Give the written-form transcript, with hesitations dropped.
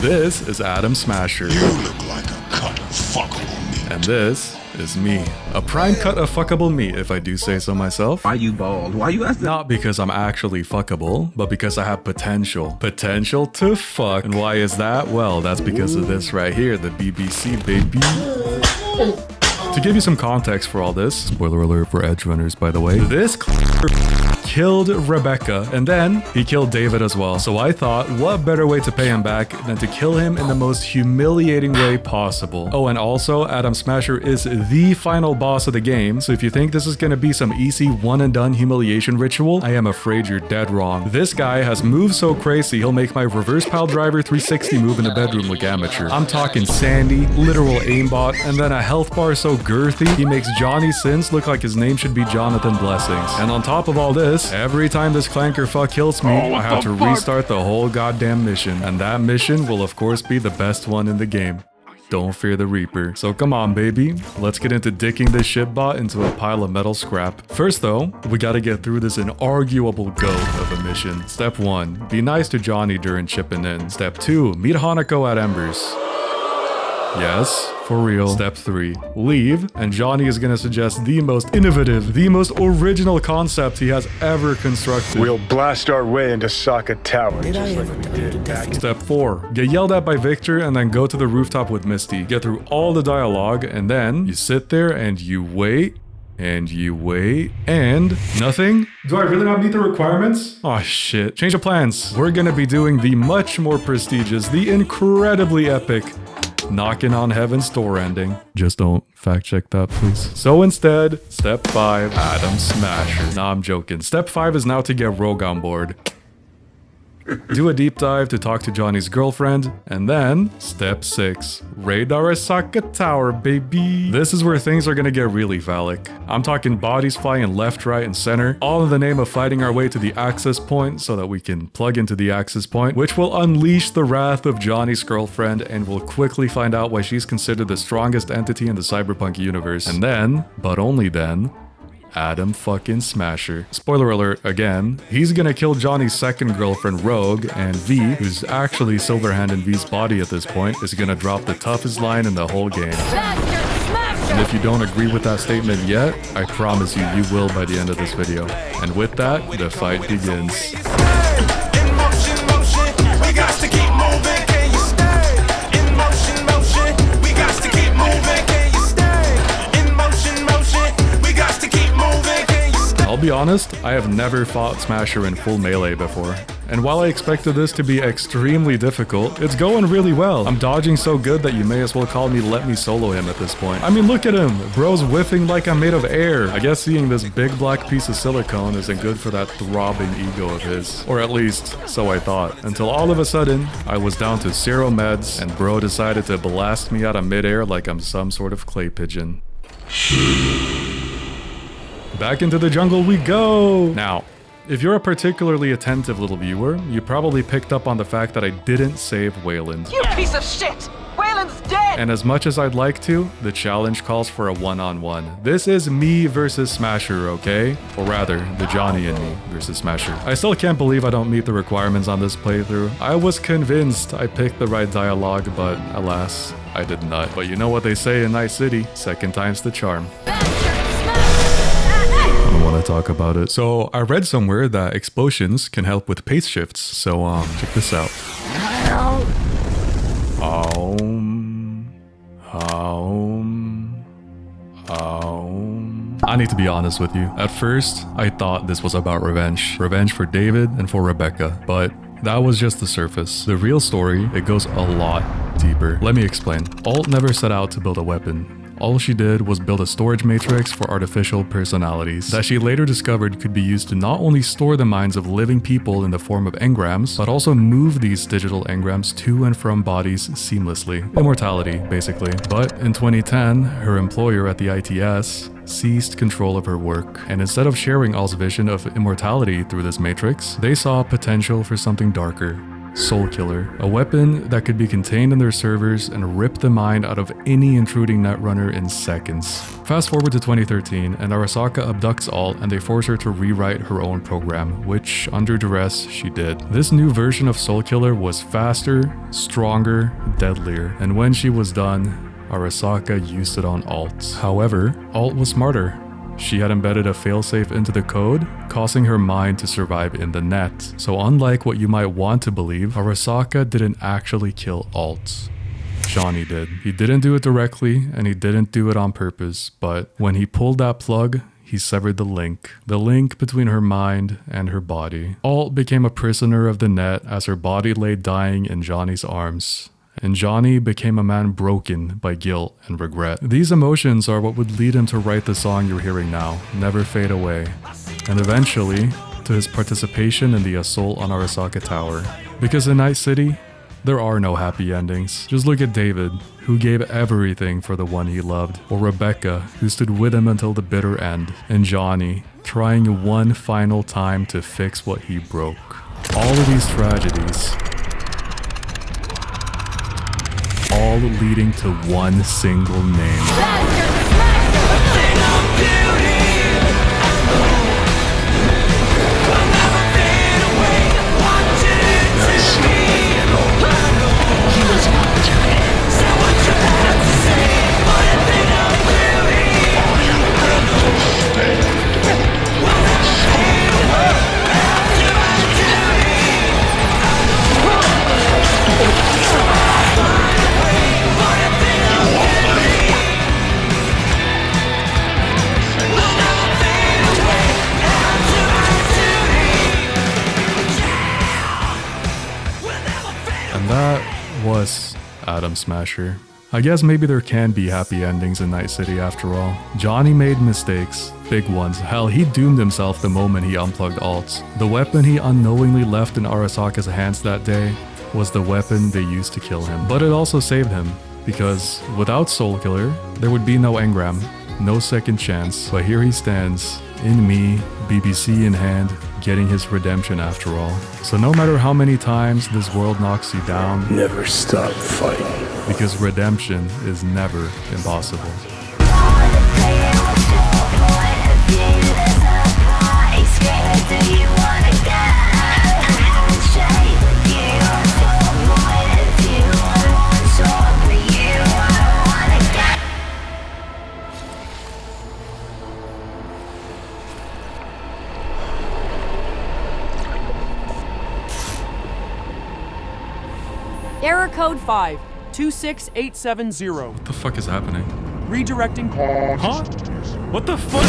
This is Adam Smasher. You look like a cut of fuckable meat. And this is me. A prime cut of fuckable meat, if I do say so myself. Why you bald? Why you asking? Not because I'm actually fuckable, but because I have potential. Potential to fuck. And why is that? Well, that's because of this right here, the BBC, baby. To give you some context for all this, spoiler alert for edge runners, by the way, this killed Rebecca, and then he killed David as well. So I thought, what better way to pay him back than to kill him in the most humiliating way possible. Oh, and also, Adam Smasher is the final boss of the game, so if you think this is gonna be some easy one-and-done humiliation ritual, I am afraid you're dead wrong. This guy has moves so crazy, he'll make my reverse pile driver 360 move in the bedroom look amateur. I'm talking Sandy, literal aimbot, and then a health bar so girthy, he makes Johnny Sins look like his name should be Jonathan Blessings. And on top of all this, every time this clanker fuck kills me, I have to restart the whole goddamn mission. And that mission will of course be the best one in the game. Don't fear the Reaper. So come on, baby. Let's get into dicking this shitbot into a pile of metal scrap. First though, we gotta get through this inarguable goat of a mission. Step 1, be nice to Johnny during chipping in. Step 2, meet Hanako at Embers. Yes, for real. Step 3, leave, and Johnny is gonna suggest the most innovative, the most original concept he has ever constructed. We'll blast our way into Socket Tower, just like we did back. Step 4, get yelled at by Victor and then go to the rooftop with Misty. Get through all the dialogue, and then you sit there and you wait. And you wait, and nothing? Do I really not meet the requirements? Oh shit, change of plans. We're gonna be doing the much more prestigious, the incredibly epic Knocking on Heaven's Door ending. Just don't fact check that, please. So instead, step 5, Adam Smasher. Nah, I'm joking. Step 5 is now to get Rogue on board. Do a deep dive to talk to Johnny's girlfriend, and then step 6, raid Arasaka Tower, baby. This is where things are gonna get really phallic. I'm talking bodies flying left, right, and center, all in the name of fighting our way to the access point so that we can plug into the access point, which will unleash the wrath of Johnny's girlfriend, and we'll quickly find out why she's considered the strongest entity in the Cyberpunk universe. And then, but only then, Adam fucking Smasher. Spoiler alert again, he's gonna kill Johnny's second girlfriend Rogue, and V, who's actually Silverhand in V's body at this point, is gonna drop the toughest line in the whole game. And if you don't agree with that statement yet, I promise you, you will by the end of this video. And with that, the fight begins. I'll be honest, I have never fought Smasher in full melee before. And while I expected this to be extremely difficult, it's going really well. I'm dodging so good that you may as well call me let me solo him at this point. I mean, look at him. Bro's whiffing like I'm made of air. I guess seeing this big black piece of silicone isn't good for that throbbing ego of his. Or at least, so I thought. Until all of a sudden, I was down to 0 meds, and Bro decided to blast me out of midair like I'm some sort of clay pigeon. Back into the jungle we go! Now, if you're a particularly attentive little viewer, you probably picked up on the fact that I didn't save Wayland. You piece of shit! Wayland's dead! And as much as I'd like to, the challenge calls for a one-on-one. This is me versus Smasher, okay? Or rather, the Johnny and me versus Smasher. I still can't believe I don't meet the requirements on this playthrough. I was convinced I picked the right dialogue, but alas, I did not. But you know what they say in Night City, second time's the charm. To talk about it. So I read somewhere that explosions can help with pace shifts. So check this out. I need to be honest with you. At first, I thought this was about revenge. Revenge for David and for Rebecca. But that was just the surface. The real story, it goes a lot deeper. Let me explain. Alt never set out to build a weapon. All she did was build a storage matrix for artificial personalities that she later discovered could be used to not only store the minds of living people in the form of engrams, but also move these digital engrams to and from bodies seamlessly. Immortality, basically. But in 2010, her employer at the ITS seized control of her work, and instead of sharing Alt's vision of immortality through this matrix, they saw potential for something darker. Soulkiller, a weapon that could be contained in their servers and rip the mind out of any intruding netrunner in seconds. Fast forward to 2013, and Arasaka abducts Alt and they force her to rewrite her own program, which, under duress, she did. This new version of Soulkiller was faster, stronger, deadlier, and when she was done, Arasaka used it on Alt. However, Alt was smarter. She had embedded a failsafe into the code, causing her mind to survive in the net. So unlike what you might want to believe, Arasaka didn't actually kill Alt. Johnny did. He didn't do it directly, and he didn't do it on purpose, but when he pulled that plug, he severed the link between her mind and her body. Alt became a prisoner of the net as her body lay dying in Johnny's arms. And Johnny became a man broken by guilt and regret. These emotions are what would lead him to write the song you're hearing now, Never Fade Away, and eventually to his participation in the assault on Arasaka Tower. Because in Night City, there are no happy endings. Just look at David, who gave everything for the one he loved, or Rebecca, who stood with him until the bitter end, and Johnny, trying one final time to fix what he broke. All of these tragedies, all leading to one single name. That was Atom Smasher. I guess maybe there can be happy endings in Night City after all. Johnny made mistakes, big ones. Hell, he doomed himself the moment he unplugged Alt. The weapon he unknowingly left in Arasaka's hands that day was the weapon they used to kill him. But it also saved him, because without Soulkiller, there would be no engram, no second chance. But here he stands, in me, BBC in hand, getting his redemption after all. So no matter how many times this world knocks you down, Never stop fighting. because redemption is never impossible. Error code 526870. What the fuck is happening? Redirecting. Huh? What the fuck?